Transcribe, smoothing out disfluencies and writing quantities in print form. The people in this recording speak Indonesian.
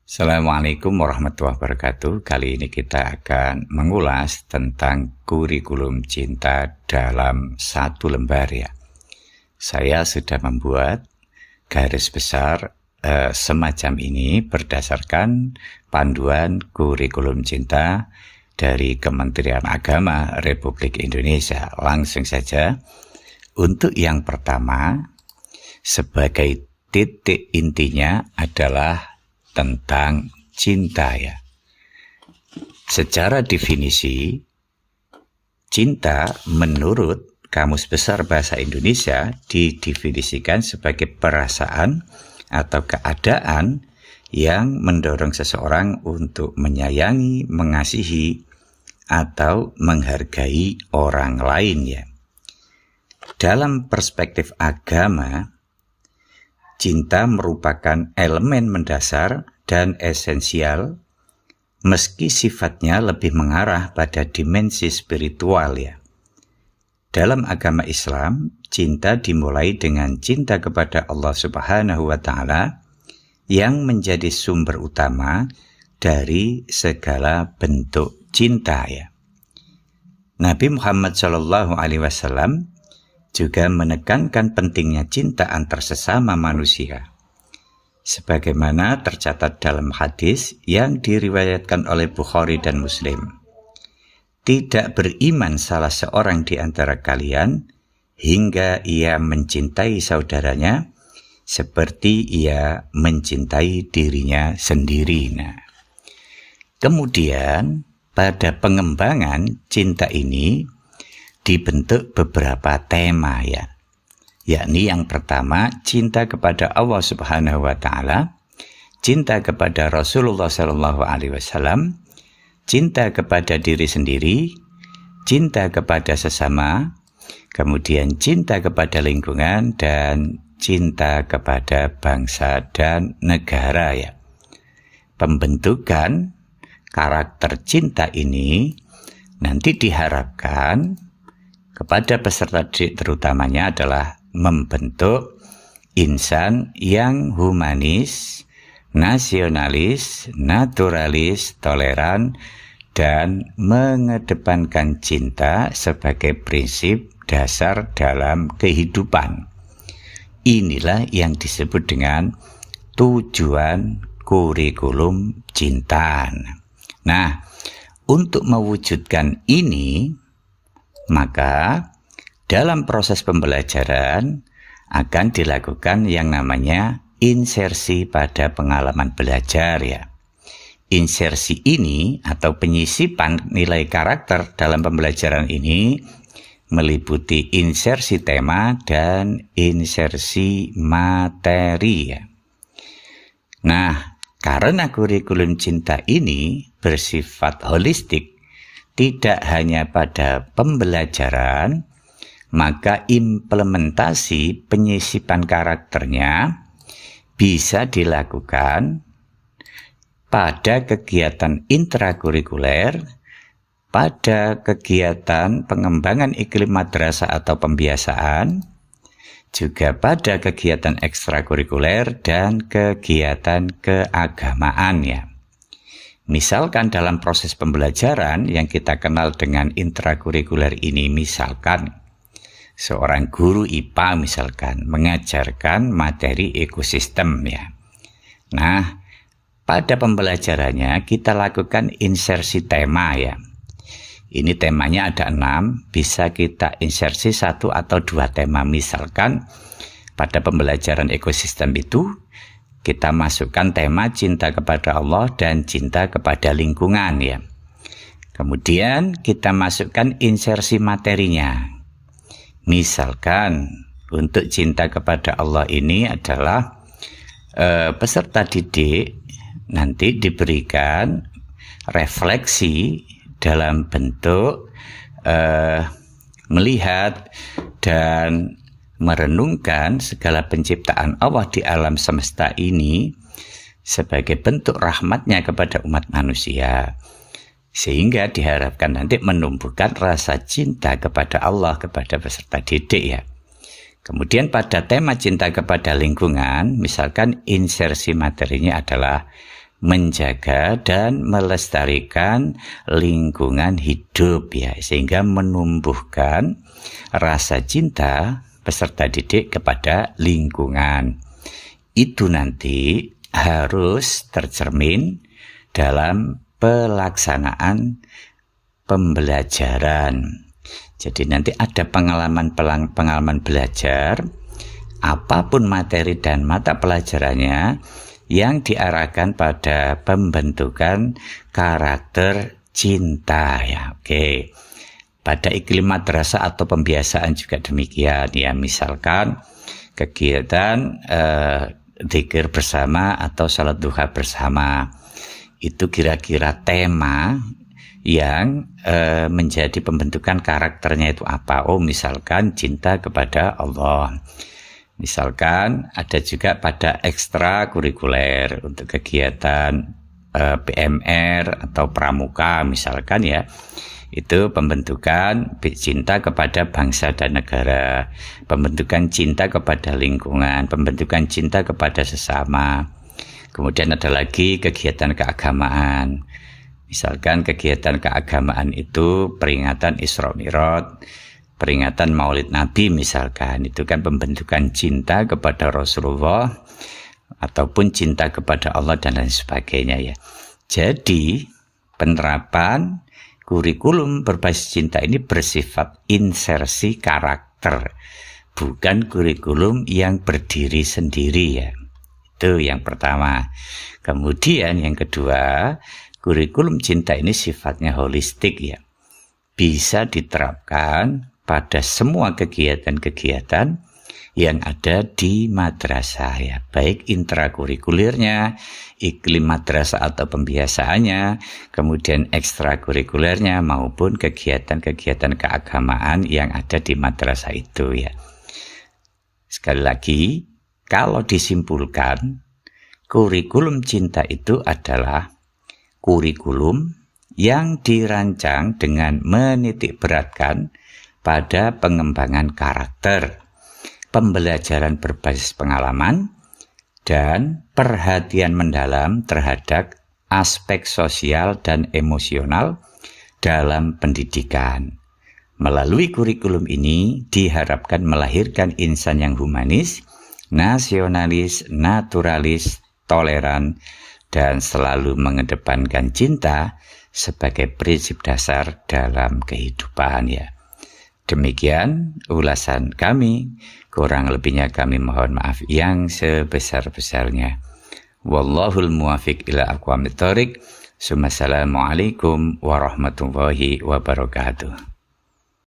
Assalamualaikum warahmatullahi wabarakatuh. Kali ini kita akan mengulas tentang kurikulum cinta dalam satu lembar ya. Saya sudah membuat garis besar semacam ini berdasarkan panduan kurikulum cinta dari Kementerian Agama Republik Indonesia. Langsung saja, untuk yang pertama, sebagai titik intinya adalah tentang cinta ya. Secara definisi, cinta menurut Kamus Besar Bahasa Indonesia didefinisikan sebagai perasaan atau keadaan yang mendorong seseorang untuk menyayangi, mengasihi, atau menghargai orang lain ya. Dalam perspektif agama, cinta merupakan elemen mendasar dan esensial meski sifatnya lebih mengarah pada dimensi spiritual ya. Dalam agama Islam, cinta dimulai dengan cinta kepada Allah Subhanahu wa Ta'ala yang menjadi sumber utama dari segala bentuk cinta ya. Nabi Muhammad SAW juga menekankan pentingnya cinta antar sesama manusia. Sebagaimana tercatat dalam hadis yang diriwayatkan oleh Bukhari dan Muslim. Tidak beriman salah seorang di antara kalian hingga ia mencintai saudaranya seperti ia mencintai dirinya sendiri. Nah, kemudian pada pengembangan cinta ini dibentuk beberapa tema ya. Yakni yang pertama, cinta kepada Allah Subhanahu wa Ta'ala, cinta kepada Rasulullah SAW, cinta kepada diri sendiri, cinta kepada sesama, kemudian cinta kepada lingkungan, dan cinta kepada bangsa dan negara ya. Pembentukan karakter cinta ini nanti diharapkan kepada peserta didik terutamanya adalah membentuk insan yang humanis, nasionalis, naturalis, toleran, dan mengedepankan cinta sebagai prinsip dasar dalam kehidupan. Inilah yang disebut dengan tujuan kurikulum cinta. Nah, untuk mewujudkan ini, maka dalam proses pembelajaran akan dilakukan yang namanya insersi pada pengalaman belajar ya. Insersi ini atau penyisipan nilai karakter dalam pembelajaran ini meliputi insersi tema dan insersi materi ya. Nah, karena kurikulum cinta ini bersifat holistik, tidak hanya pada pembelajaran, maka implementasi penyisipan karakternya bisa dilakukan pada kegiatan intrakurikuler, pada kegiatan pengembangan iklim madrasah atau pembiasaan, juga pada kegiatan ekstrakurikuler dan kegiatan keagamaan ya. Misalkan dalam proses pembelajaran yang kita kenal dengan intrakurikuler ini, misalkan seorang guru IPA misalkan mengajarkan materi ekosistem ya. Nah, pada pembelajarannya kita lakukan insersi tema ya. Ini temanya ada 6, bisa kita insersi 1 atau 2 tema. Misalkan pada pembelajaran ekosistem itu kita masukkan tema cinta kepada Allah dan cinta kepada lingkungan ya. Kemudian kita masukkan insersi materinya. Misalkan untuk cinta kepada Allah ini adalah peserta didik nanti diberikan refleksi dalam bentuk melihat dan merenungkan segala penciptaan Allah di alam semesta ini sebagai bentuk rahmatnya kepada umat manusia. Sehingga diharapkan nanti menumbuhkan rasa cinta kepada Allah kepada peserta didik ya. Kemudian pada tema cinta kepada lingkungan, misalkan insersi materinya adalah menjaga dan melestarikan lingkungan hidup ya, sehingga menumbuhkan rasa cinta peserta didik kepada lingkungan. Itu nanti harus tercermin dalam pelaksanaan pembelajaran. Jadi nanti ada pengalaman belajar, apapun materi dan mata pelajarannya yang diarahkan pada pembentukan karakter cinta ya. Oke. Pada iklim madrasah atau pembiasaan juga demikian ya. Misalkan kegiatan dzikir bersama atau salat duha bersama. Itu kira-kira tema yang menjadi pembentukan karakternya itu apa? Oh, misalkan cinta kepada Allah. Misalkan ada juga pada ekstrakurikuler untuk kegiatan PMR atau pramuka misalkan ya. Itu pembentukan cinta kepada bangsa dan negara, pembentukan cinta kepada lingkungan, pembentukan cinta kepada sesama. Kemudian ada lagi kegiatan keagamaan. Misalkan kegiatan keagamaan itu peringatan Isra Mi'raj, peringatan Maulid Nabi misalkan, itu kan pembentukan cinta kepada Rasulullah ataupun cinta kepada Allah dan lain sebagainya ya. Jadi penerapan kurikulum berbasis cinta ini bersifat insersi karakter, bukan kurikulum yang berdiri sendiri ya. Itu yang pertama. Kemudian yang kedua, kurikulum cinta ini sifatnya holistik ya. Bisa diterapkan pada semua kegiatan-kegiatan yang ada di madrasah ya, baik intrakurikulernya, iklim madrasah atau pembiasaannya, kemudian ekstrakurikulernya maupun kegiatan-kegiatan keagamaan yang ada di madrasah itu ya. Sekali lagi, kalau disimpulkan, kurikulum cinta itu adalah kurikulum yang dirancang dengan menitikberatkan pada pengembangan karakter, pembelajaran berbasis pengalaman, dan perhatian mendalam terhadap aspek sosial dan emosional dalam pendidikan. Melalui kurikulum ini diharapkan melahirkan insan yang humanis, nasionalis, naturalis, toleran, dan selalu mengedepankan cinta sebagai prinsip dasar dalam kehidupan ya. Demikian ulasan kami, kurang lebihnya kami mohon maaf yang sebesar-besarnya. Wallahul muwafiq ila aqwamit thoriq. Assalamualaikum warahmatullahi wabarakatuh.